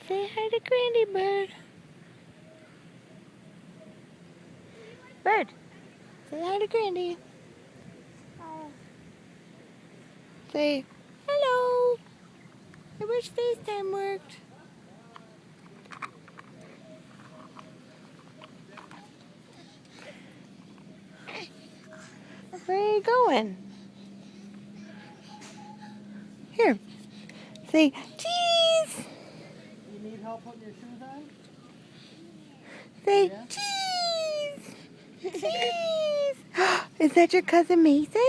Say hi to Granny Bird. Bird, say hi to Granny. Say hello. I wish FaceTime worked. Where are you going? Here. Say cheese. You need help putting your shoes on? Say Yeah? cheese. Cheese. Is that your cousin Mason?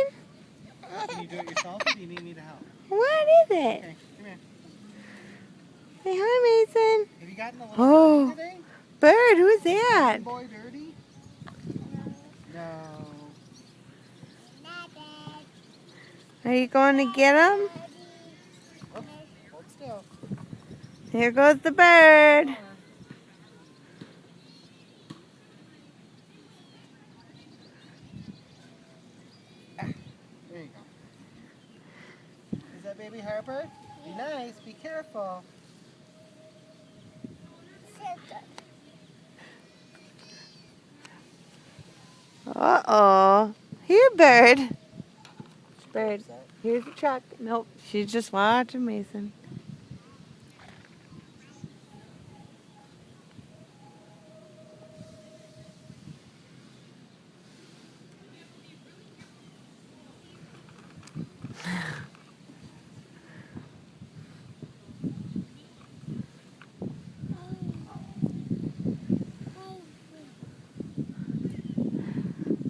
Can you do it yourself or do you need me to help? What is it? Okay, come here. Say hi, Mason. Have you gotten a little Oh. dirty today? Bird, who's that? Is boy dirty? No. Are you going to get him? Oops, hold still. Here goes the bird. There you go. Is that baby Harper? Be nice, be careful. Uh-oh. Here, bird. Bird, here's the truck. Nope, she's just watching Mason.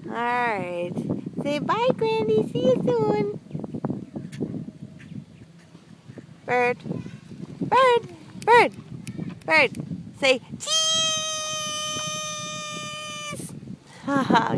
Alright. Say bye, Granny. See you soon. Bird. Bird. Bird. Bird. Say cheese. Haha.